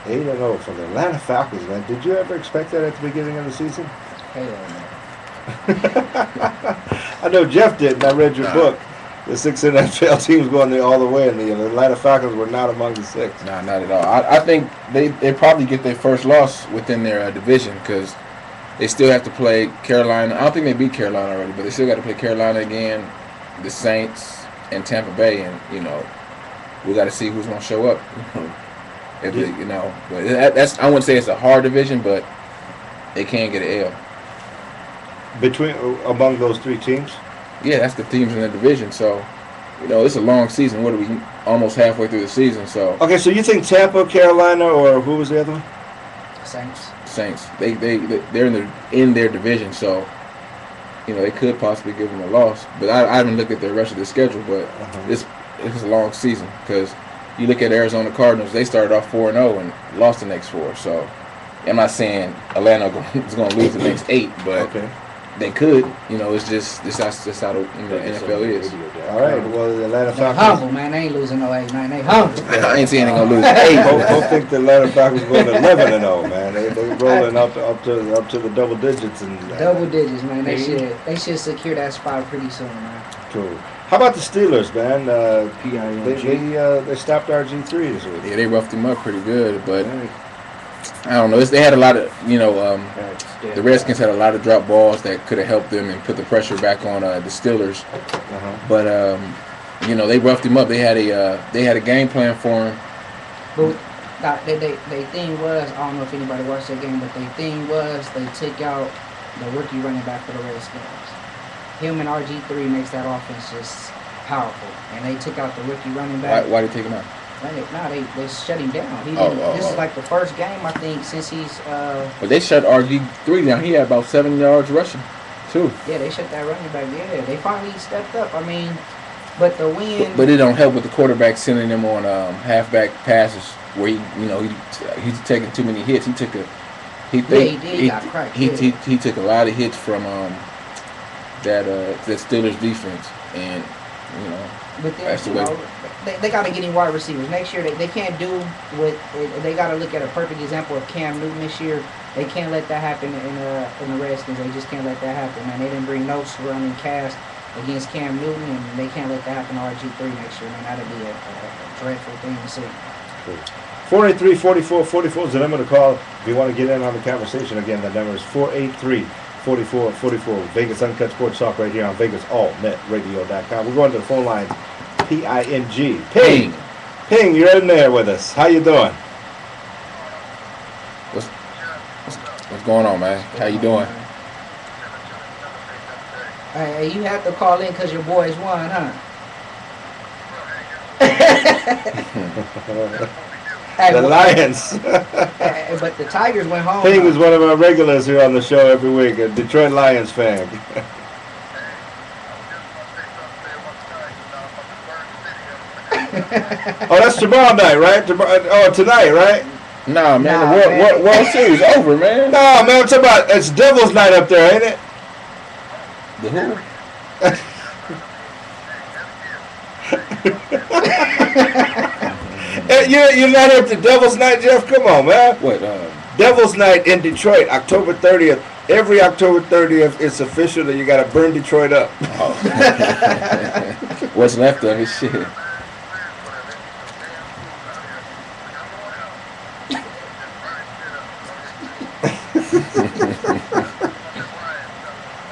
8-0 from the Atlanta Falcons, man. Did you ever expect that at the beginning of the season? Hell no. I know Jeff did, and I read your Nah, book. The 6 NFL teams going there all the way, and the Atlanta Falcons were not among the 6. nah, not at all. I think they probably get their first loss within their division because they still have to play Carolina. I don't think they beat Carolina already, but they still got to play Carolina again, the Saints, and Tampa Bay, and we got to see who's going to show up. If they, but that's I wouldn't say it's a hard division, but they can get an L. Between among those 3 teams? Yeah, that's the teams in the division. So, it's a long season. What are we almost halfway through the season? So Okay, so you think Tampa, Carolina, or who was the other one? Saints. They're in their division. So, they could possibly give them a loss. But I haven't looked at the rest of the schedule. But it's a long season because you look at Arizona Cardinals. They started off 4-0 and lost the next 4. So I'm not saying Atlanta is going to lose the next 8, but. Okay. They could, it's just how the NFL is. All right, well, the Atlanta They Falcons. humble, man. They ain't losing no 8, man. They humble. I ain't saying they're gonna lose Don't think the Atlanta Falcons going to 11-0, man. They rolling up to the double digits and Double digits, man. They should secure that spot pretty soon, man. Cool. How about the Steelers, man? PING. They stopped RG3 this week. Yeah, they roughed him up pretty good, but I don't know. They had a lot of, the Redskins had a lot of drop balls that could have helped them and put the pressure back on the Steelers. But they roughed him up. They had a game plan for him. But they thing was, I don't know if anybody watched that game, but their thing was they took out the rookie running back for the Redskins. Him and RG3 makes that offense just powerful, and they took out the rookie running back. Why did they take him out? They shut him down. This is like the first game I think since he's. But they shut RG3 down. He had about 7 yards rushing, too. Yeah, they shut that running back. Yeah, they finally stepped up. I mean, but the win. But it don't help with the quarterback sending him on halfback passes where he's taking too many hits. He took a. He got cracked. He took a lot of hits from that Steelers defense, and But then, that's the way. They got to get in wide receivers. Next year, they can't do what they got to look at a perfect example of Cam Newton this year. They can't let that happen in the Redskins. They just can't let that happen, man. They didn't bring no surrounding cast against Cam Newton, and they can't let that happen to RG3 next year, man. That'd be a dreadful thing to see. 483-4444 is the number to call if you want to get in on the conversation. Again, the number is 483-4444. Vegas Uncut Sports Talk right here on VegasAllNetRadio.com. We're going to the phone lines. P-I-N-G. Ping. Ping, you're in there with us. How you doing? What's going on, man? How you doing? Hey, you have to call in because your boys won, huh? The Lions. But the Tigers went home. Ping is one of our regulars here on the show every week, a Detroit Lions fan. Oh, that's tomorrow night, right? Tonight, right? Nah, man, the World Series over, man. No, man, I'm talking about it's Devil's Night up there, ain't it? The who? You're not at the Devil's Night, Jeff? Come on, man. What? Devil's Night in Detroit, October 30th. Every October 30th, it's official that you got to burn Detroit up. Oh. What's left of it? Shit.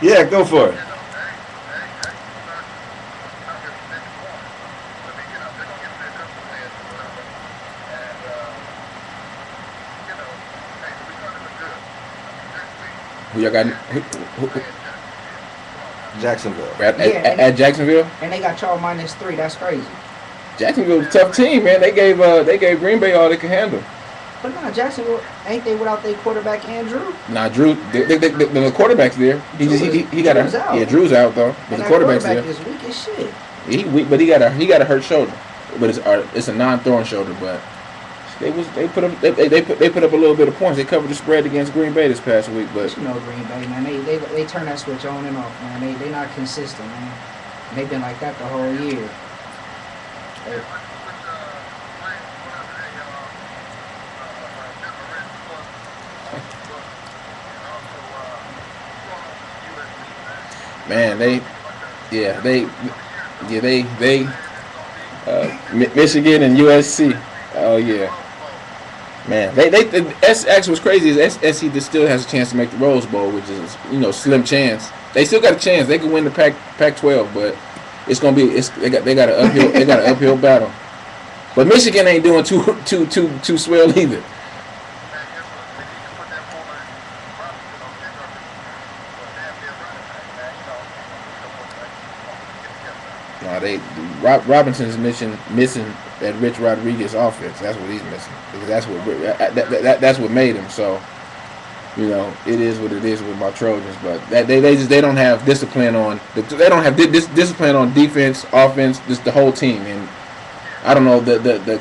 Yeah, go for it. Who y'all got? Jacksonville. At Jacksonville? And they got y'all -3. That's crazy. Jacksonville's a tough team, man. They gave Green Bay all they could handle. But nah, Jacksonville, ain't they without their quarterback Andrew? Nah, Drew. The quarterback's there. He got Drew's out. Yeah, Drew's out though. But And the quarterback's quarterback there. is weak as shit. He weak, but he got a hurt shoulder. But it's a non-throwing shoulder. But they put up a little bit of points. They covered the spread against Green Bay this past week. But you know Green Bay, man, they turn that switch on and off, man. They not consistent, man. And they've been like that the whole year. Man, Michigan and USC. Oh yeah, man. Actually, what's crazy is SC still has a chance to make the Rose Bowl, which is slim chance. They still got a chance. They could win the Pac-12, but it's gonna be they got an uphill battle. But Michigan ain't doing too swell either. Robinson's missing that Rich Rodriguez offense. That's what he's missing, because that's what made him. So, it is what it is with my Trojans. But they don't have discipline on discipline on defense, offense, just the whole team. And I don't know, the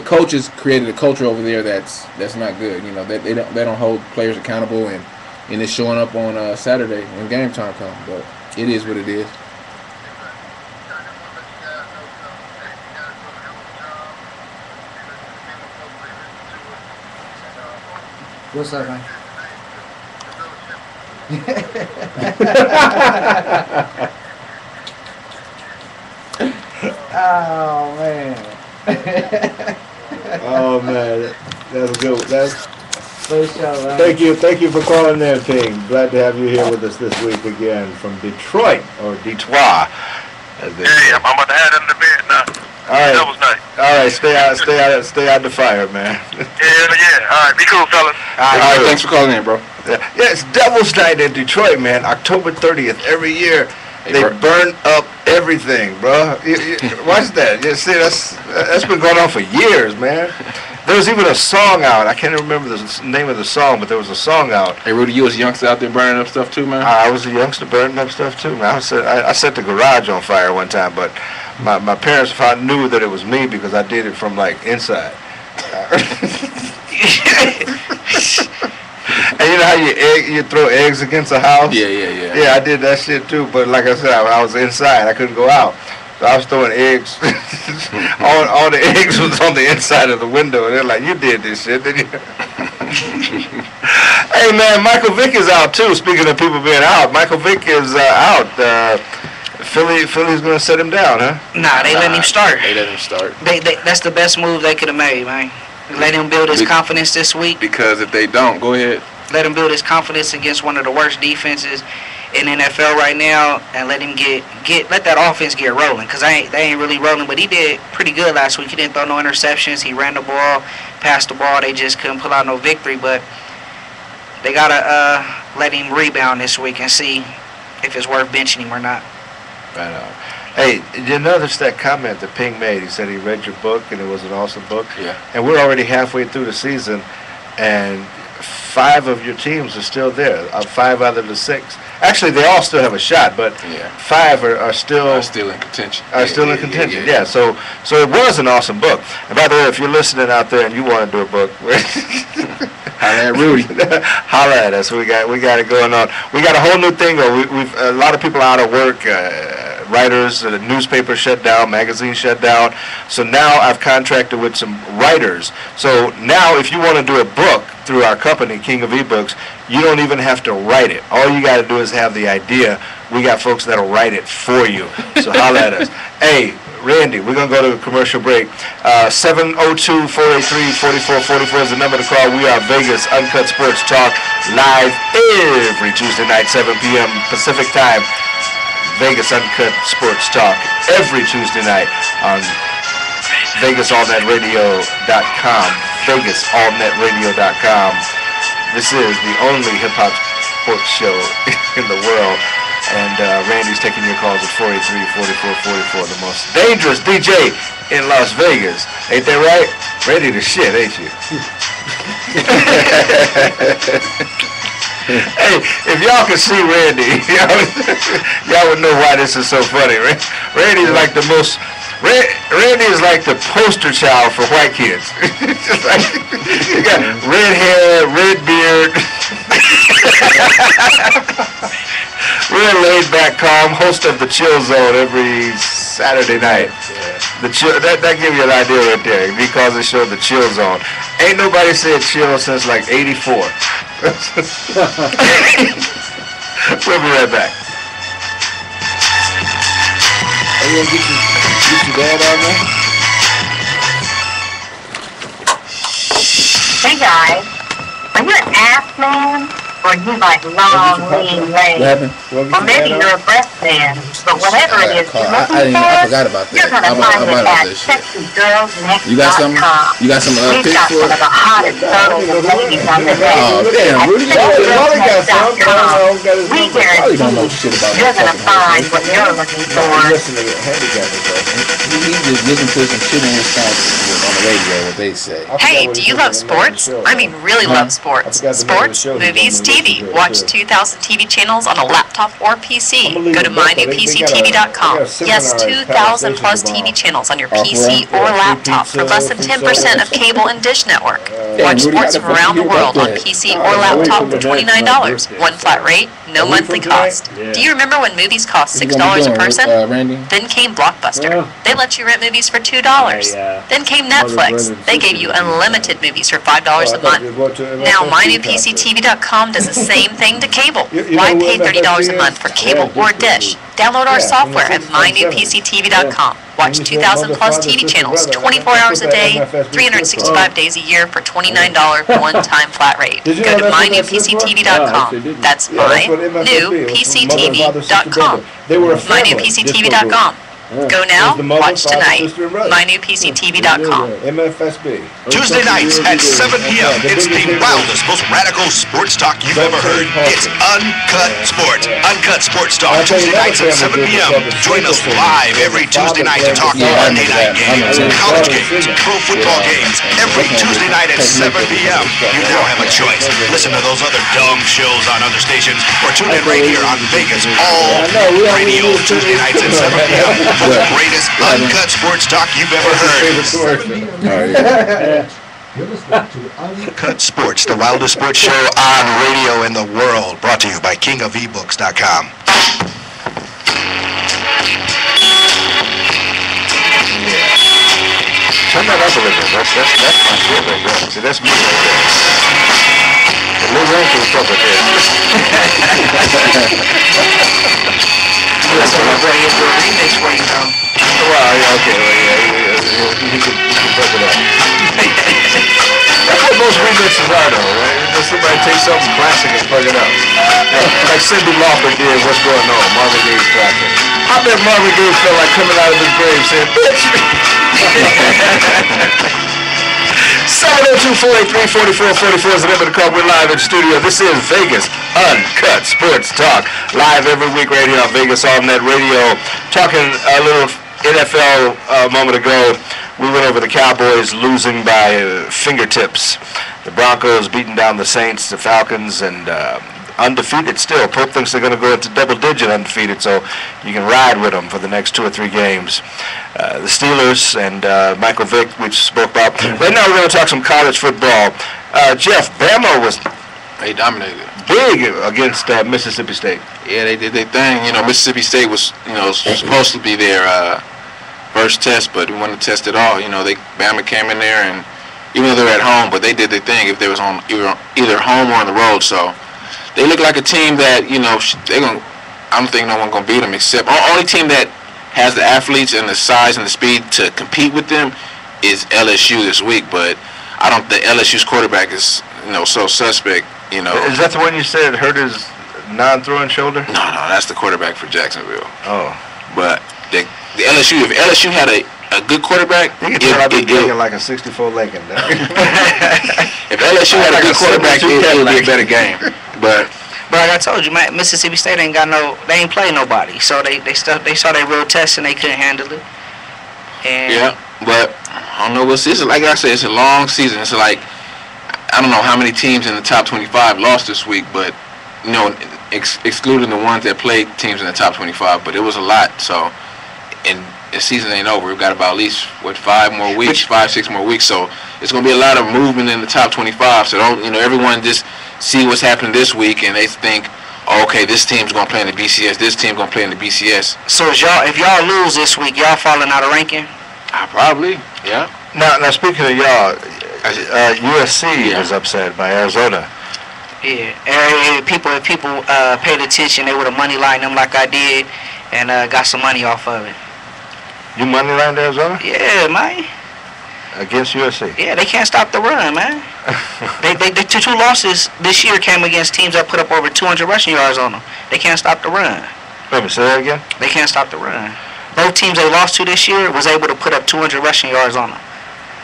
coaches created a culture over there that's not good. They don't hold players accountable, and it's showing up on Saturday when game time comes. But it is what it is. What's up, man? Oh man. Oh man, that's good. That's for sure, man. Thank you for calling in, Ping. Glad to have you here with us this week again from Detroit or Detroit. Hey, I'm about to have that in the bed now. All right. That was nice. All right, stay out the fire, man. Yeah. All right, be cool, fellas. All right, thanks for calling in, bro. Yeah, it's Devil's Night in Detroit, man. October 30th every year. They burn up everything, bro. Watch that. You see, that's been going on for years, man. There was even a song out. I can't remember the name of the song, but there was a song out. Hey, Rudy, you was a youngster out there burning up stuff too, man? I was a youngster burning up stuff too, man. I set the garage on fire one time, but my parents knew that it was me because I did it from like inside. And you know how you throw eggs against a house? Yeah. Yeah, I did that shit too, but like I said, I was inside. I couldn't go out. So I was throwing eggs. all the eggs was on the inside of the window, and they're like, "You did this shit, didn't you?" Hey man, Michael Vick is out too. Speaking of people being out, Michael Vick is out. Philly's gonna set him down, huh? Nah, they let him start. They let him start. That's the best move they could have made, man. Let him build his confidence this week. Because if they don't, go ahead. Let him build his confidence against one of the worst defenses in NFL right now, and let him let that offense get rolling. Cause they ain't really rolling, but he did pretty good last week. He didn't throw no interceptions. He ran the ball, passed the ball. They just couldn't pull out no victory. But they gotta let him rebound this week and see if it's worth benching him or not. Right on. Hey, did you notice that comment that Ping made? He said he read your book and it was an awesome book. Yeah. And we're already halfway through the season, and 5 of your teams are still there. 5 out of the 6. Actually, they all still have a shot, but 5 are still in contention. Yeah. So it was an awesome book. And by the way, if you're listening out there and you want to do a book, holla at Rudy. Holla at us. We got it going on. We got a whole new thing though. We've a lot of people out of work. Writers, the newspaper shut down, magazine shut down. So now I've contracted with some writers. So now if you want to do a book through our company, King of eBooks, you don't even have to write it. All you got to do is have the idea. We got folks that'll write it for you. So holla at us. Hey, Randy, we're going to go to a commercial break. 702-483-4444 is the number to call. We are Vegas Uncut Sports Talk, live every Tuesday night, 7 p.m. Pacific time. Vegas Uncut Sports Talk every Tuesday night on VegasAllNetRadio.com. VegasAllNetRadio.com. This is the only hip-hop sports show in the world. And Randy's taking your calls at 483-4444, the most dangerous DJ in Las Vegas. Ain't that right? Ready to shit, ain't you? Hey, if y'all could see Randy, y'all would know why this is so funny. Randy is like the most. Randy is like the poster child for white kids. Just like, you got red hair, red beard, real laid back, calm. Host of the Chill Zone every Saturday night. The chill, that gives you an idea right there. He calls the show the Chill Zone. Ain't nobody said chill since like '84. We'll be right back. Are you gonna get your dad on there? Hey guys, are you an ass man? Or you like long, lean legs? Or maybe you're a breast man. But whatever it is you're looking for, I forgot about that. you're gonna find it at sexygirlsnext.com. You got some We've pics got for one of the hottest photos of ladies on the net. Oh, damn, Rudy. sexygirlsnext.com. We Probably don't know guarantee shit about you're gonna find what you're looking for. Listen to handicappers, though. He just listen to some shit in Wisconsin on the radio, what they say. Hey, do you love sports? I mean, really love sports. Sports, movies, TV. Watch 2,000 TV channels on a laptop or PC. Go to mynewpctv.com. Yes, 2,000 plus TV channels on your PC or laptop for less than 10% of cable and dish network. Watch sports from around the world on PC or laptop for $29. One flat rate, no monthly cost. Do you remember when movies cost $6 a person? Then came Blockbuster. They let you rent movies for $2. Then came Netflix. They gave you unlimited movies for $5 a month. Now mynewpctv.com does the same thing to cable. Why pay $30 a month for cable or dish? Download our software at mynewpctv.com. Watch 2,000 plus TV channels 24 hours a day, 365 days a year for $29 one-time flat rate. Go to mynewpctv.com. That's mynewpctv.com. mynewpctv.com. Go now, watch tonight. mynewpctv.com. MFSB. Tuesday nights at 7 p.m. It's the wildest, most radical sports talk you've ever heard. It's Uncut Sports. Uncut Sports Talk, Tuesday nights at 7 p.m. Join us live every Tuesday night to talk Monday night games, college games, pro football games. Every Tuesday night at 7 p.m. You now have a choice. Listen to those other dumb shows on other stations or tune in right here on Vegas All Radio Tuesday nights at 7 p.m. for the greatest uncut sports talk you've ever heard. Uncut Sports, the wildest sports show on radio in the world. Brought to you by kingofebooks.com. Turn that up a little bit. That's my shit right there. See, that's me right there. The little room for the puppet there. That's what I'm bringing into a remix for you now. Well, yeah, okay, well, yeah, he can fuck it up. That's what most remixes are, though, right? Just somebody take something classic and fuck it up. Like Cyndi Lauper did What's Going On, Marvin Gaye's classic. I bet Marvin Gaye felt like coming out of his grave saying, bitch! 702-483-4444 is the number to call. We're live in studio. This is Vegas Uncut Sports Talk. Live every week right here on Vegas All Net Radio. Talking a little NFL a moment ago. We went over the Cowboys losing by fingertips. The Broncos beating down the Saints, the Falcons, and undefeated still. Pope thinks they're going to go into double-digit undefeated, so you can ride with them for the next 2 or 3 games. The Steelers and Michael Vick, which spoke about. Right now we're going to talk some college football. Geoff, Bama was They dominated. big against Mississippi State. Yeah, they did their thing. You know, Mississippi State was, supposed to be their first test, but we wanted to test it all. You know, Bama came in there, and even though they were at home, but they did their thing if they was on either home or on the road. So they look like a team that, I don't think no one gonna beat them except only team that has the athletes and the size and the speed to compete with them is LSU this week. But I don't think LSU's quarterback is so suspect. Is that the one you said hurt his non-throwing shoulder? No, that's the quarterback for Jacksonville. Oh, but the LSU, if LSU had a good quarterback, you can tell I've been drinking like a 64 Lincoln. If LSU had a good quarterback, it would be a better game. But like I told you, man, Mississippi State ain't played nobody, so they saw their real test and they couldn't handle it. And yeah, but I don't know what season. Like I said, it's a long season. It's like I don't know how many teams in the top 25 lost this week, but excluding the ones that played teams in the top 25, but it was a lot. So, and the season ain't over. We've got about at least 5, 6 more weeks. So it's gonna be a lot of movement in the top 25. So everyone just see what's happening this week, and they think, okay, this team's gonna play in the BCS. This team's gonna play in the BCS. so if y'all lose this week, y'all falling out of ranking. Probably, yeah. Now speaking of y'all, USC was upset by Arizona. Yeah, if people paid attention, they would have money lined them like I did, and got some money off of it. You money lined Arizona? Yeah, man. Against USC? Yeah, they can't stop the run, man. The two losses this year came against teams that put up over 200 rushing yards on them. They can't stop the run. Wait a minute, say that again? They can't stop the run. Both teams they lost to this year was able to put up 200 rushing yards on them.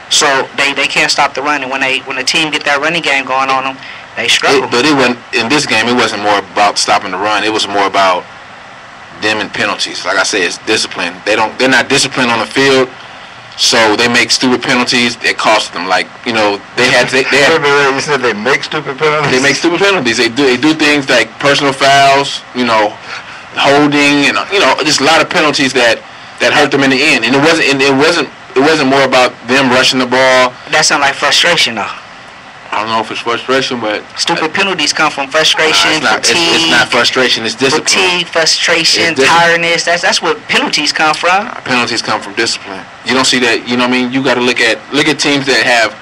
So they can't stop the run, and when the team get that running game going on them, they struggle. But it wasn't in this game. It wasn't more about stopping the run. It was more about them and penalties. Like I said, it's discipline. They're not disciplined on the field, so they make stupid penalties that cost them. Like they had. You said they make stupid penalties. They make stupid penalties. They do things like personal fouls. Holding and just a lot of penalties that hurt them in the end. And it wasn't more about them rushing the ball. That sounds like frustration, though. I don't know if it's frustration, but stupid penalties come from frustration, fatigue. It's not frustration. It's discipline. Fatigue, frustration, tiredness. That's what penalties come from. Penalties come from discipline. You don't see that. You know what I mean? You got to look at teams that have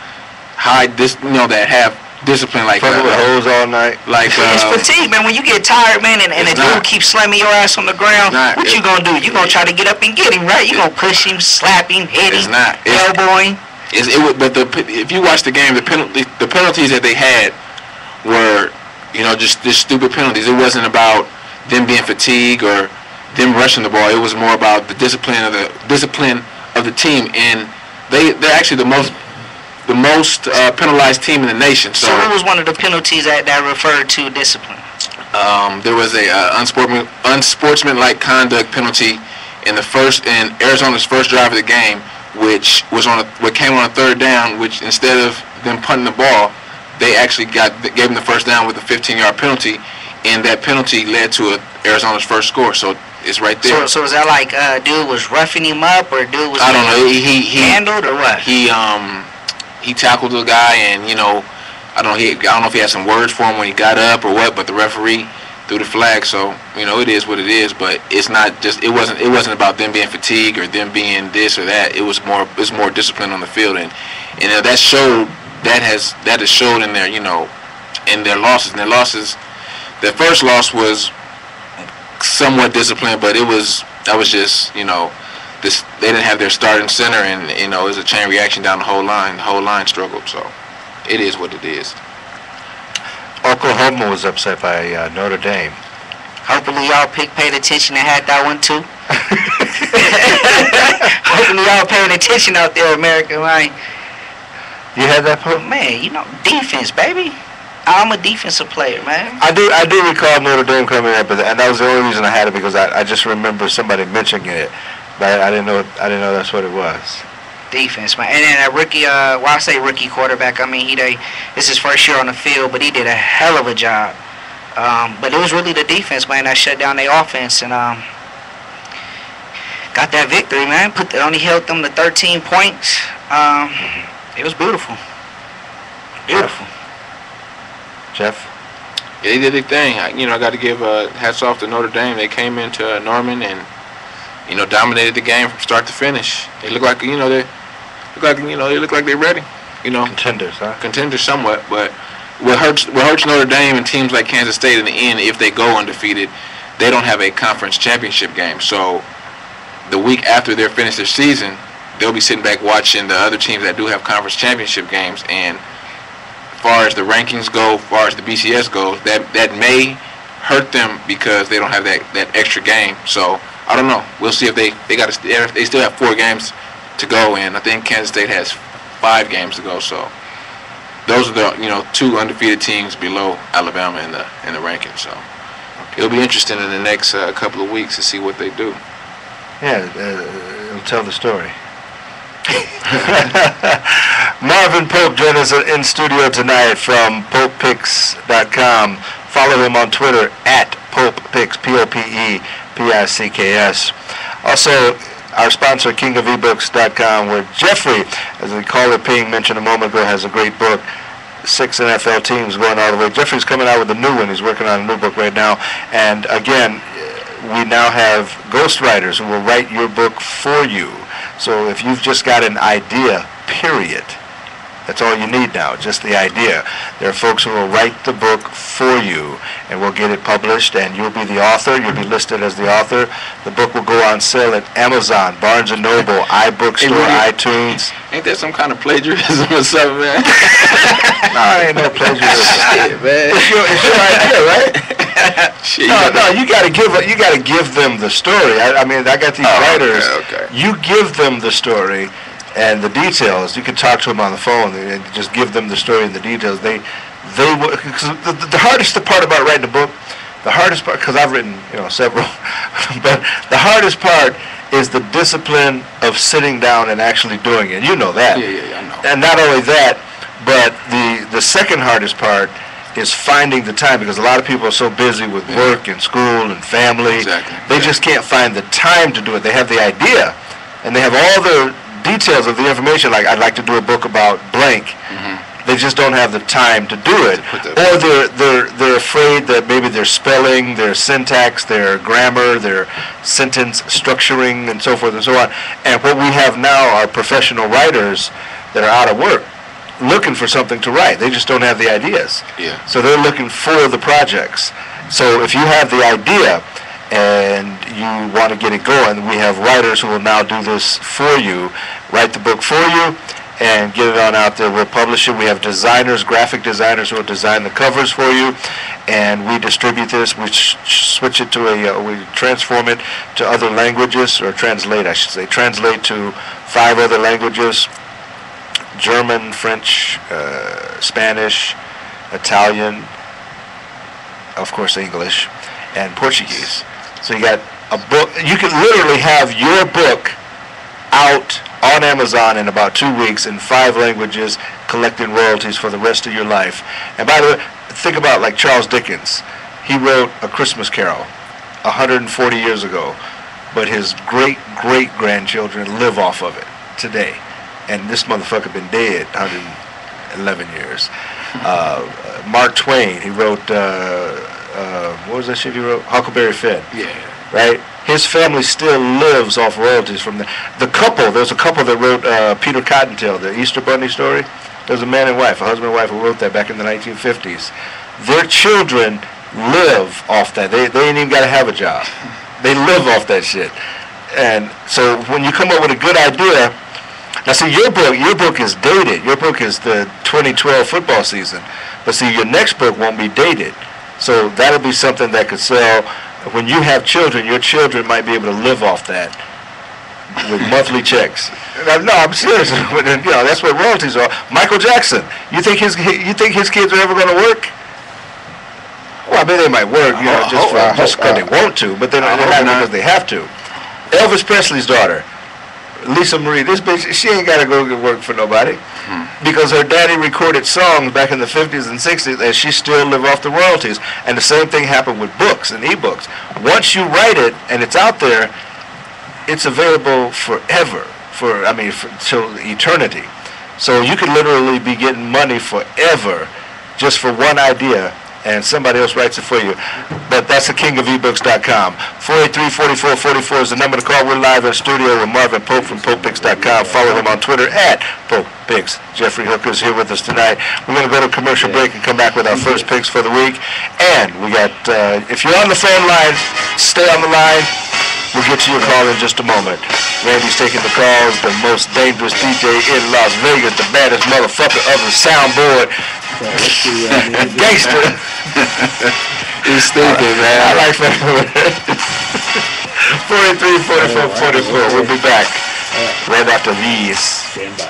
that have discipline like with hoes all night. Like it's fatigue, man. When you get tired, man, and a dude keeps slamming your ass on the ground, what you gonna do? You gonna try to get up and get him, right? You gonna push him, slap him, hit him, elbow him. But if you watch the game, the penalties that they had were, just stupid penalties. It wasn't about them being fatigued or them rushing the ball. It was more about the discipline of the team, and they're actually the most penalized team in the nation. So what was one of the penalties that referred to discipline? There was a unsportsmanlike conduct penalty in Arizona's first drive of the game, which came on a third down. Which instead of them punting the ball, they actually gave them the first down with a 15-yard penalty, and that penalty led to Arizona's first score. So it's right there. So is that like dude was roughing him up, or dude was I don't know. He handled or what? He tackled the guy, and I don't know if he had some words for him when he got up or what, but the referee threw the flag. So it is what it is. But it's not just it wasn't about them being fatigued or them being this or that. It's more discipline on the field, and that showed that showed in their in their losses. And their losses, their first loss was somewhat disciplined, but that was just they didn't have their starting center, and it was a chain reaction down the whole line. The whole line struggled, so it is what it is. Oklahoma was upset by Notre Dame. Hopefully y'all paid attention and had that one too. Hopefully y'all paying attention out there, America, man. You had that, Pope? Man, defense, baby. I'm a defensive player, man. I do recall Notre Dame coming up, and that was the only reason I had it, because I just remember somebody mentioning it. But I didn't know that's what it was. Defense, man. And then a rookie, I say rookie quarterback, I mean, this is his first year on the field, but he did a hell of a job. But it was really the defense, man, that shut down their offense and got that victory, man. Only held them to 13 points. It was beautiful. Beautiful. Jeff? Yeah, they did their thing. I got to give hats off to Notre Dame. They came into Norman and dominated the game from start to finish. They look like they look like they're ready. Contenders, huh? Contenders somewhat, but what hurts Notre Dame and teams like Kansas State in the end, if they go undefeated, they don't have a conference championship game. So the week after they're finished their season, they'll be sitting back watching the other teams that do have conference championship games. And as far as the rankings go, as far as the BCS goes, that may hurt them because they don't have that extra game. So I don't know. We'll see if they still have 4 games to go, and I think Kansas State has 5 games to go. So those are the 2 undefeated teams below Alabama in the rankings. So it'll be interesting in the next couple of weeks to see what they do. Yeah, it'll tell the story. Marvin Pope joined us in studio tonight from PopePicks.com. Follow him on Twitter at PopePicks, PopePicks. Also, our sponsor, KingofEbooks.com, where Jeffrey, as the caller Ping mentioned a moment ago, has a great book, 6 NFL teams going all the way. Jeffrey's coming out with a new one. He's working on a new book right now. And again, we now have ghostwriters who will write your book for you. So if you've just got an idea, period, That's all you need now, just the idea. There are folks who will write the book for you, and we'll get it published, and you'll be the author. You'll be listed as the author. The book will go on sale at Amazon, Barnes & Noble, iBookstore, iTunes. Ain't there some kind of plagiarism or something, man? No, ain't no plagiarism. Shit, man. It's your idea, right? Shit, No, you gotta give them the story. I mean, I got these writers. Okay. You give them the story and the details. You can talk to them on the phone and just give them the story and the details. They will. The hardest part about writing a book, the hardest part, because I've written several, but the hardest part is the discipline of sitting down and actually doing it. You know that. Yeah, I know. And not only that, but the second hardest part is finding the time, because a lot of people are so busy with work and school and family. Exactly. They just can't find the time to do it. They have the idea, and they have all the details of the information, like I'd like to do a book about blank. They just don't have the time to do it, or they're afraid that maybe their spelling, their syntax, their grammar, their sentence structuring, and so forth and so on. And what we have now are professional writers that are out of work, looking for something to write. They just don't have the ideas. Yeah. So they're looking for the projects. So if you have the idea and you want to get it going, we have writers who will now do this for you, write the book for you, and get it on out there. We'll publish it. We have designers, graphic designers who will design the covers for you, and we distribute this. We switch it to we transform it to other languages, or translate, I should say. Translate to 5 other languages: German, French, Spanish, Italian, of course English, and Portuguese. So you got a book. You can literally have your book out on Amazon in about 2 weeks in 5 languages, collecting royalties for the rest of your life. And by the way, think about like Charles Dickens. He wrote A Christmas Carol 140 years ago, but his great-great-grandchildren live off of it today. And this motherfucker been dead 111 years. Mark Twain, he wrote, what was that shit he wrote? Huckleberry Finn. Yeah. Right? His family still lives off royalties from the couple. There's a couple that wrote Peter Cottontail, the Easter Bunny story. There's a man and wife, a husband and wife, who wrote that back in the 1950s. Their children live off that. They ain't even got to have a job. They live off that shit. And so when you come up with a good idea, now see, your book is dated. Your book is the 2012 football season. But see, your next book won't be dated. So that'll be something that could sell. When you have children, your children might be able to live off that with monthly checks. No, I'm serious. That's what royalties are. Michael Jackson. You think his kids are ever going to work? Well, I mean, they might work, just because they want to, but they're not because they have to. Elvis Presley's daughter, Lisa Marie, this bitch, she ain't got to go get work for nobody, because her daddy recorded songs back in the 50s and 60s, and she still live off the royalties. And the same thing happened with books and ebooks. Once you write it and it's out there, it's available forever, till eternity. So you could literally be getting money forever just for one idea, and somebody else writes it for you. But that's the kingofebooks.com. 483-4444 is the number to call. We're live in studio with Marvin Pope from PopePicks.com. Follow him on Twitter at PopePicks. Jeffrey Hooker's here with us tonight. We're going to go to commercial break and come back with our first picks for the week. And we got, if you're on the phone line, stay on the line. We'll get you a call in just a moment. Randy's taking the calls, the most dangerous DJ in Las Vegas, the baddest motherfucker of the soundboard. Gangster. He's stupid, man. I like that. 43-44-44. We'll be back right after these. Stand by.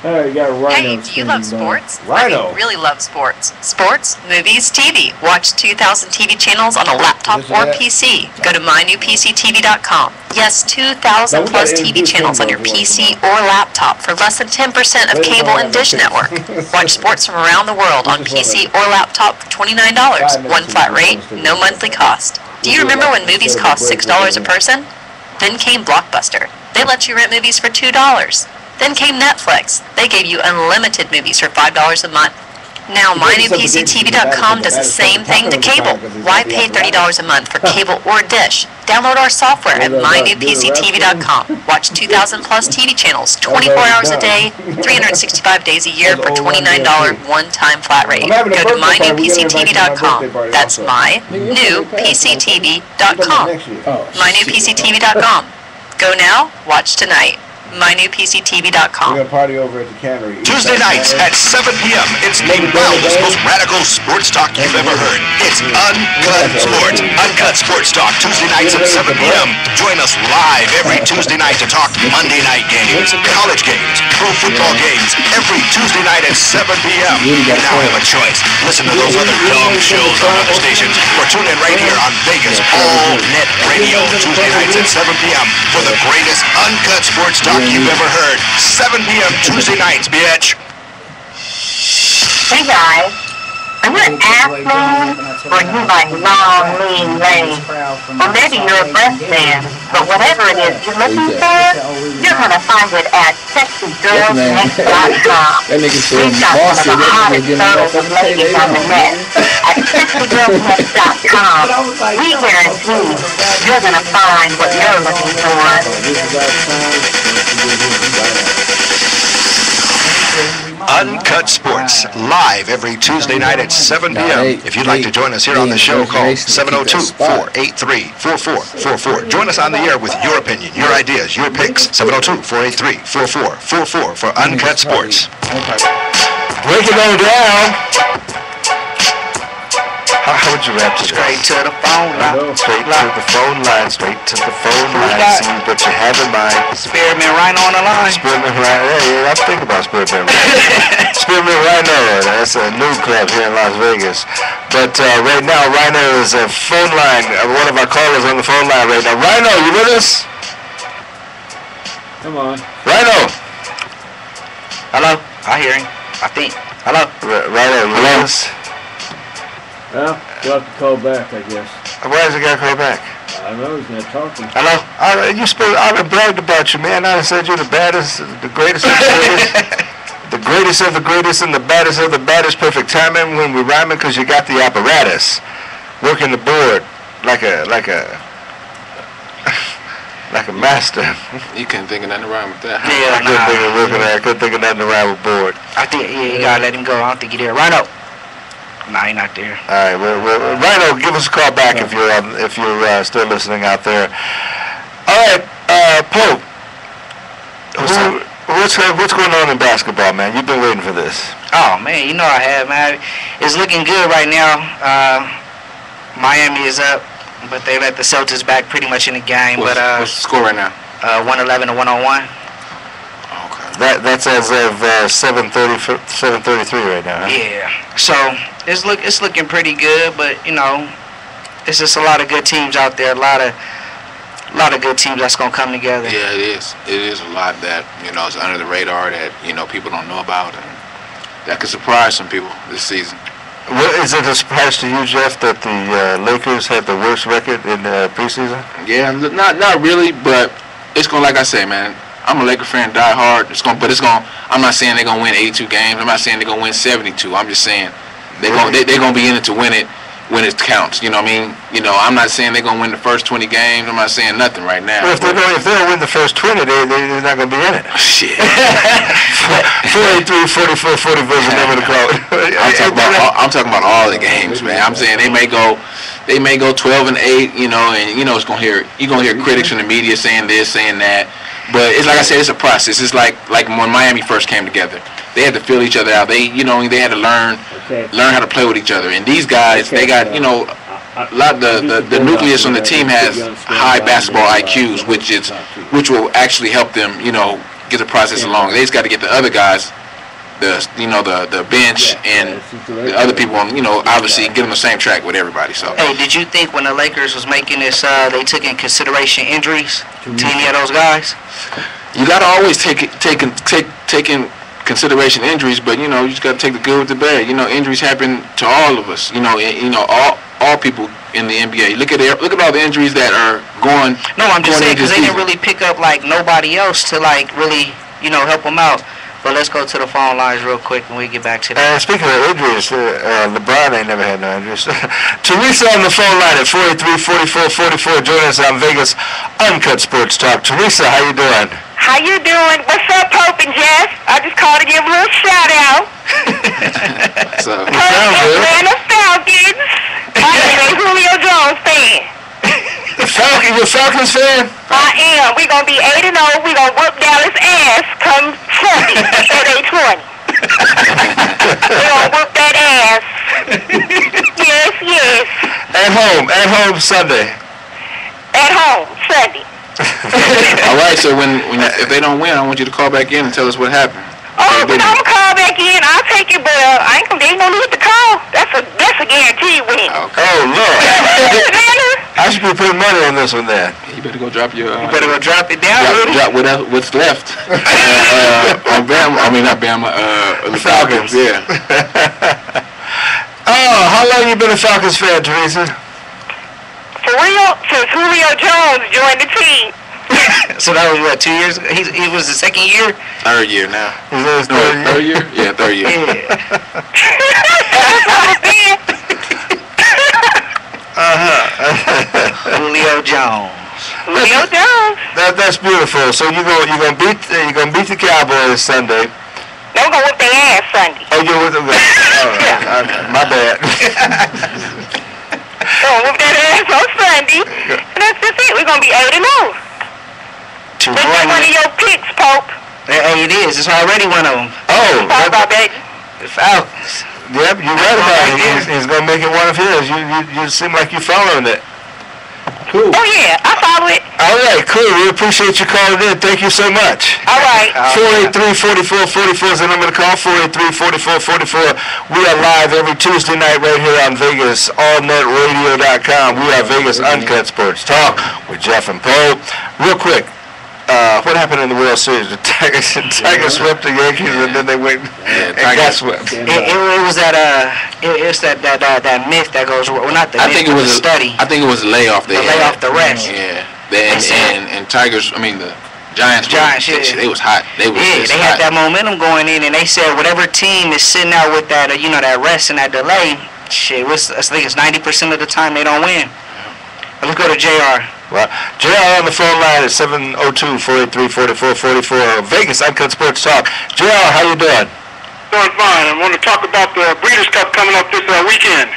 You got Rhino. Hey, do you love sports? Rhino. I mean, really love sports. Sports, movies, TV. Watch 2,000 TV channels on a laptop or PC. Go to mynewpctv.com. Yes, 2,000 plus TV channels on your PC or laptop for less than 10% of cable and dish network. Watch sports from around the world on PC or laptop for $29. One flat rate, no monthly cost. Do you remember when movies cost $6 a person? Then came Blockbuster. They let you rent movies for $2. Then came Netflix. They gave you unlimited movies for $5 a month. Now, mynewpctv.com does the same thing to cable. Why pay $30 a month for cable or dish? Download our software at mynewpctv.com. Watch 2,000 plus TV channels 24 hours a day, 365 days a year for $29 one-time flat rate. Go to mynewpctv.com. That's mynewpctv.com. mynewpctv.com. Go now, watch tonight. mynewpctv.com. We're going to party over at the cannery. Tuesday nights at 7 p.m. It's the wildest, most radical sports talk you've ever heard. It's Uncut Sports. Uncut Sports Talk, Tuesday nights at 7 p.m. Join us live every Tuesday night to talk Monday night games, college games, pro football games, every Tuesday night at 7 p.m. You now have a choice. Listen to those other dumb shows on other stations, or tune in right here on Vegas All Net Radio, Tuesday nights at 7 p.m. for the greatest Uncut Sports Talk you've ever heard. 7 p.m. Tuesday nights, bitch. Hey guys, are you an ass man, or you like long, lean legs? Or maybe you're a breast man, but whatever it is you're looking for, you're gonna find it at sexygirlsnext.com. We've got some of the hottest photos of ladies on the net. At sexygirlsnext.com, we guarantee you're gonna find what you're looking for. Uncut Sports, live every Tuesday night at 7 p.m. If you'd like to join us here on the show, call 702-483-4444. Join us on the air with your opinion, your ideas, your picks. 702-483-4444 for Uncut Sports. Break it on down. How would you rap this? Straight to the phone line. Straight to the phone line. Straight to the phone line. See what you have in mind. Spearmint Rhino on the line. Spearmint Rhino. Yeah, I'm thinking about Spearmint Rhino. Spearmint Rhino. That's a new club here in Las Vegas. But right now, Rhino is a phone line. One of our callers on the phone line right now. Rhino, you with us? Come on. Rhino. Hello. I hear him. I think. Hello. Rhino, you with us? Well, we'll have to call back, I guess. Why does he got to call back? I know he's not talking. Hello? I done bragged about you, man. I done said you're the baddest, the greatest of the greatest, the greatest of the greatest, and the baddest of the baddest. Perfect timing when we're rhyming because you got the apparatus working the board like a master. You couldn't think of nothing wrong with that. Yeah, I couldn't think of nothing around with board. I think you gotta let him go. I don't think he there. Rhino. Nah, he not there. All right, well, Rhino, give us a call back if you're still listening out there. All right, Pope. What's going on in basketball, man? You've been waiting for this. Oh man, you know I have, man. It's looking good right now. Miami is up, but they let the Celtics back pretty much in the game. What's the score right now? 111 to 101. That's as of 7:33 right now. Huh? Yeah. So it's looking pretty good, but you know, it's just a lot of good teams out there. A lot of good teams that's gonna come together. Yeah, it is. It is a lot that is under the radar that people don't know about, and that could surprise some people this season. Well, is it a surprise to you, Geoff, that the Lakers had the worst record in preseason? Yeah, not really, but it's gonna, like I say, man. I'm a Laker fan, die hard. I'm not saying they're gonna win 82 games. I'm not saying they're gonna win 72. I'm just saying they're gonna be in it to win it when it counts. You know what I mean? I'm not saying they're gonna win the first 20 games. I'm not saying nothing right now. Well, if they don't win the first 20, they're not gonna be in it. Shit. 43, 44, 40 was the name of the crowd. I'm talking about all the games, man. I'm saying they may go 12-8. And you're gonna hear critics from the media saying this, saying that. But it's like I said, it's a process. It's like when Miami first came together. They had to feel each other out. They had to learn how to play with each other. And these guys, they got a lot. The nucleus on the team has high basketball IQs, which will actually help them get the process along. They just got to get the other guys, the bench and the other people on, obviously get on the same track with everybody. So. Hey, did you think when the Lakers was making this, they took in consideration injuries to any of those guys? You got to always take in consideration injuries, but you just got to take the good with the bad. Injuries happen to all of us. All people in the NBA. Look at all the injuries that are going. No, I'm just saying because they didn't really pick up like nobody else to like really help them out. But let's go to the phone lines real quick and we get back to that. Speaking of injuries, LeBron ain't never had no injuries. Teresa on the phone line at 483-4444. Join us on Vegas Uncut Sports Talk. Teresa, how you doing? How you doing? What's up, Pope and Jeff? I just called to give a little shout out. So, Atlanta Falcons. I'm a Julio Jones fan. You're a Falcons fan? I am. We're going to be 8-0. We're going to whoop Dallas' ass come Sunday at 8:20. We're going to whoop that ass. Yes. At home Sunday. At home Sunday. all right. So if they don't win, I want you to call back in and tell us what happened. Oh, but I'm going to call back in. I'll take it, but they ain't going to need to call. That's a guaranteed win. Okay. Oh, Lord. I should be putting money on this one then. You better go drop your. You better go drop it down. Drop what's left. On Bama. I mean, not Bama. The Falcons. Yeah. Oh, how long you been a Falcons fan, Teresa? For real, since Julio Jones joined the team. So that was what, 2 years? He was the second year? Third year now. Third year? Yeah, third year. Julio Jones. Julio Jones. That's beautiful. So you're gonna beat the Cowboys Sunday. No, we're gonna whip their ass Sunday. Oh, you're with them. My bad. We'll whip that ass on Sunday. And that's just it. We're gonna be 8-0. That's one of your picks, Pope. Hey, it is. It's already one of them. Oh, Talk about that. The Falcons. Yep, you're right about it. He's gonna make it one of his. You seem like you're following it. Cool. Oh yeah, I follow it. All right, cool. We appreciate you calling in. Thank you so much. All right. 483-4444 is the number to call. 483-4444. We are live every Tuesday night right here on Vegas, allnetradio.com. We are Vegas Uncut Sports Talk with Geoff and Pope. Real quick, what happened in the World Series? The Tigers swept the Yankees, and then they went and got swept. It was that myth that goes. Well, not the myth, I think it was a study. I think it was a layoff. They lay off the rest. Yeah. And Tigers. I mean the Giants. They was hot. They had that momentum going in, and they said whatever team is sitting out with that, that rest and that delay, I think it's 90% of the time they don't win. Let's go to JR. Well, JR on the phone line is 702-483-4444. Vegas Uncut Sports Talk. JR, how you doing? Doing fine. I want to talk about the Breeders' Cup coming up this weekend.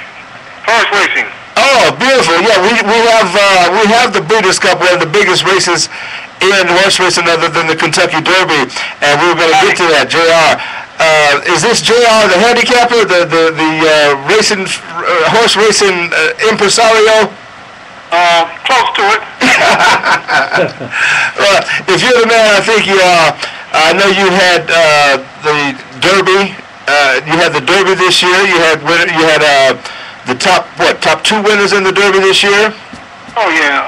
Horse racing. Oh, beautiful. Yeah, we have the Breeders' Cup, one of the biggest races in horse racing other than the Kentucky Derby, and we're going to get to that. JR, is this JR the handicapper, the racing horse racing impresario? Close to it. If you're the man, I think you are. I know you had the Derby. You had the Derby this year. You had the top two winners in the Derby this year. Oh yeah.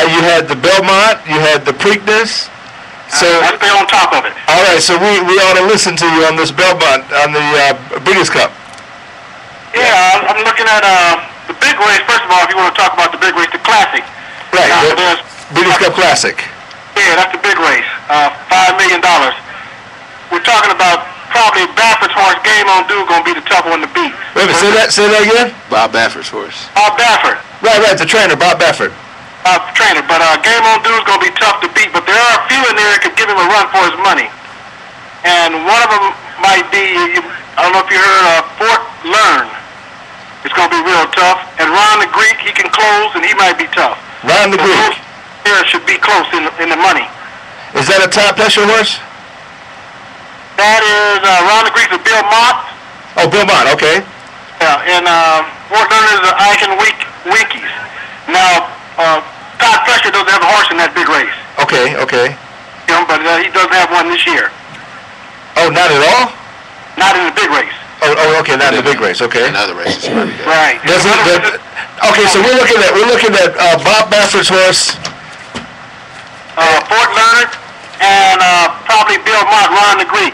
You had the Belmont. You had the Preakness. So I stay on top of it. All right. So we ought to listen to you on this Belmont on the Breeders' Cup. Yeah, I'm looking at the big race. First of all, if you want to talk about the big race, the Classic. Right. Breeders' Cup Classic. Yeah, that's the big race. $5 million. We're talking about probably Baffert's horse, Game On Do, going to be the tough one to beat. Wait a minute, say that again? Bob Baffert's horse. Bob Baffert. Right, the trainer, Bob Baffert. Trainer, but Game On Do is going to be tough to beat, but there are a few in there that could give him a run for his money. And one of them might be, I don't know if you heard, Fort Learn. It's going to be real tough. And Ron the Greek, he can close, and he might be tough. Ron the Greek. There should be close in the money. Is that a top pressure horse? That is Ron the Greek with Bill Mott. Oh, Bill Mott, okay. Yeah, and Fort Learn is Icon Winkies. Now, Todd Fletcher doesn't have a horse in that big race. Okay. But he doesn't have one this year. Oh, not at all? Not in the big race. Oh, okay, not in the big race. Okay. Another race. Right. Okay, so we're looking at Bob Baffert's horse. Fort Leonard and probably Bill Mott, Ron the Greek.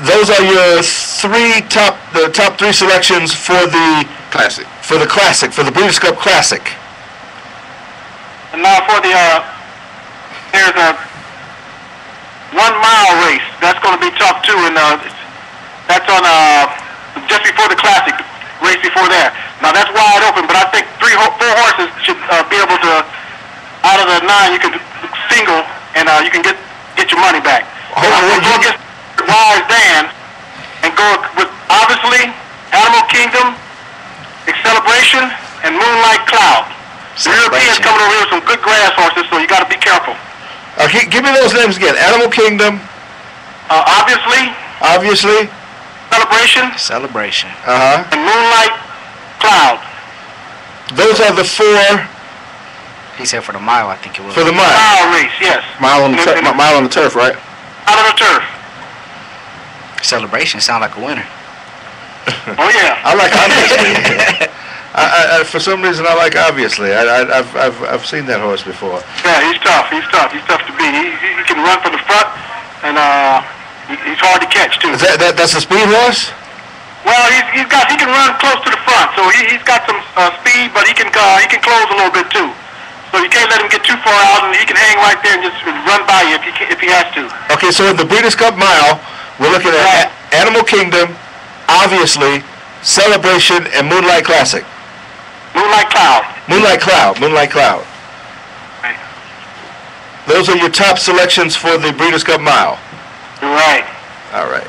Those are your the top three selections for the Classic. For the Classic, for the Breeders' Cup Classic. And now for the there's a 1 mile race. That's going to be too, and that's on just before the Classic, race before there. Now that's wide open, but I think 4 horses should be able to, out of the 9, you can single, and you can get your money back. Go against Wise Dan, and go with obviously Animal Kingdom, Celebration, and Moonlight Cloud. The Europeans coming over here with some good grass horses, so you got to be careful. Give me those names again. Animal Kingdom. Obviously. Celebration. Uh-huh. And Moonlight Cloud. Those are the 4. He said for the mile, I think it was. For the mile. Mile race, yes. Mile on the turf, right? Out on the turf. Celebration sound like a winner. Oh yeah. I like obviously. I for some reason I like obviously. I've seen that horse before. Yeah, he's tough. He's tough to beat. He can run from the front, and he's hard to catch too. Is that's a speed horse? Well, he can run close to the front, so he's got some speed, but he can close a little bit too. So you can't let him get too far out, and he can hang right there and just run by you if he has to. Okay, so in the Breeders' Cup Mile, we're looking at Animal Kingdom, obviously, Celebration, and Moonlight Classic. Moonlight Cloud. Right. Those are your top selections for the Breeders' Cup Mile. Right. All right.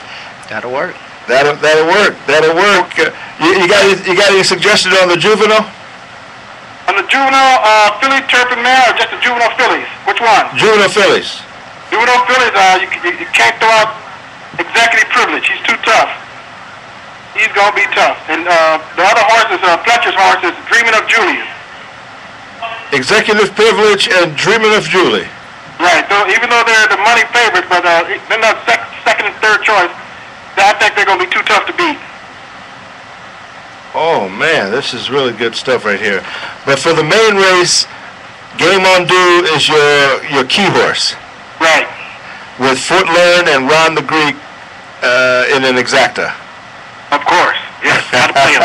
That'll work. That'll work. You got any suggestions on the juvenile? On the juvenile filly, turf and mare, or just the juvenile fillies? Which one? Juvenile fillies. Juvenile fillies, you can't throw out Executive Privilege. He's too tough. He's going to be tough. And the other horse is Fletcher's horse is Dreaming of Julie. Executive Privilege and Dreaming of Julie. Right. So even though they're the money favorite, but they're not second and third choice, I think they're going to be too tough to beat. Oh man, this is really good stuff right here. But for the main race, Game on Do is your key horse. Right. With Fort Learn and Ron the Greek in an exacta. Of course. Yes, gotta play him.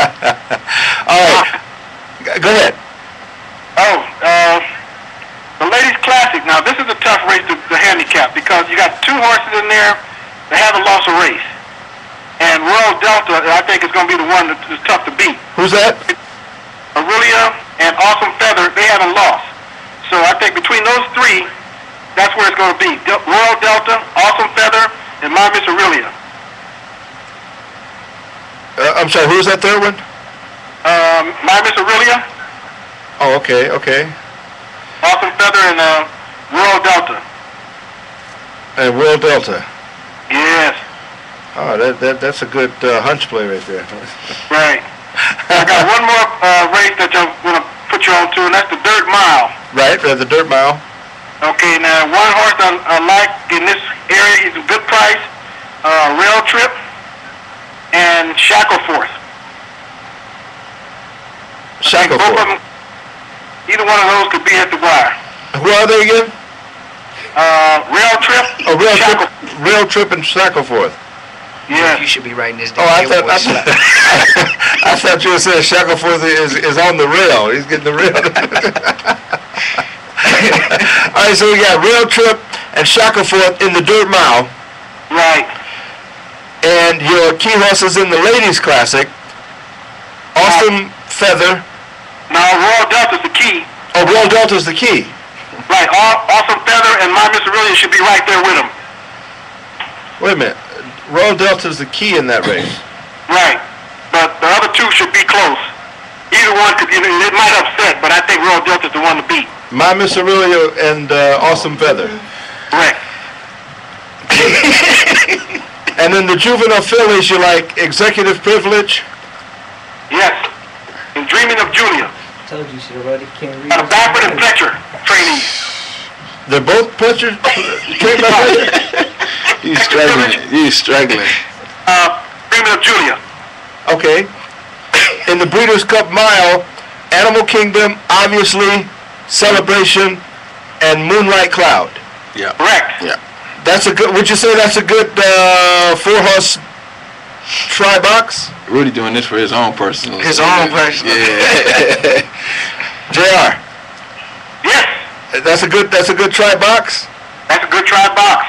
All right. Go ahead. The Ladies Classic. Now this is a tough race to handicap because you got 2 horses in there that haven't lost a race. And Royal Delta, I think, is going to be the one that's tough to beat. Who's that? Aurelia and Awesome Feather, they haven't lost. So I think between those 3, that's where it's going to be. Royal Delta, Awesome Feather, and My Miss Aurelia. I'm sorry, who's that third one? My Miss Aurelia. Oh, okay. Awesome Feather and Royal Delta. And Royal Delta. Yes. Oh, that's a good hunch play right there. Right. I got one more race that I'm going to put you on to, and that's the Dirt Mile. Right, the Dirt Mile. Okay, now one horse I like in this area, he's a good price, Rail Trip and Shackleforth. Shackleforth. Either one of those could be at the wire. Who are they again? Rail Trip. Oh, Rail Trip and Shackleforth. Yeah. You should be writing this down. Oh, I thought you were saying Shackleforth is on the rail. He's getting the rail. All right, so we got Rail Trip and Shackleforth in the Dirt Mile. Right. And your key horses in the Ladies Classic, Awesome Feather. Now, Royal Delta's the key. Oh, Royal Delta's the key. Right. Awesome Feather and My Miss Aurelia should be right there with him. Wait a minute. Royal Delta's the key in that race. Right. But the other 2 should be close. Either one could, it might upset, but I think Royal Delta's the one to beat. My Miss Aurelia and Awesome Feather. Correct. And in the juvenile fillies, you like Executive Privilege? Yes. And Dreaming of Julia. Told you, should already can't read. Baffert and Fletcher training. They're both Fletcher trained by Fletcher? He's struggling. Dreaming of Julia. Okay. In the Breeders' Cup Mile, Animal Kingdom, obviously, Celebration, and Moonlight Cloud. Yeah. Correct. Yeah. That's a good. Would you say that's a good 4-horse try box? Rudy doing this for his own personal. His own personal. Yeah. JR. Yes. That's a good try box. That's a good try box.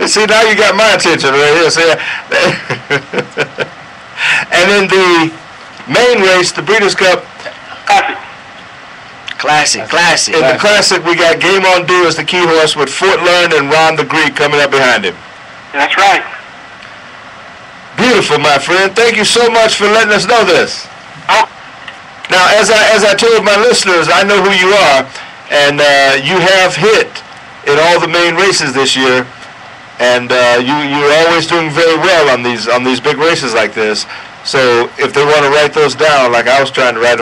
See, now you got my attention right here. See, and in the main race, the Breeders' Cup. Classic. In the Classic, we got Game On Do as the key horse with Fort Learn and Ron the Greek coming up behind him. That's right. Beautiful, my friend. Thank you so much for letting us know this. Oh. Now, as I told my listeners, I know who you are, and you have hit in all the main races this year, and you're always doing very well on these big races like this. So if they want to write those down, like I was trying to write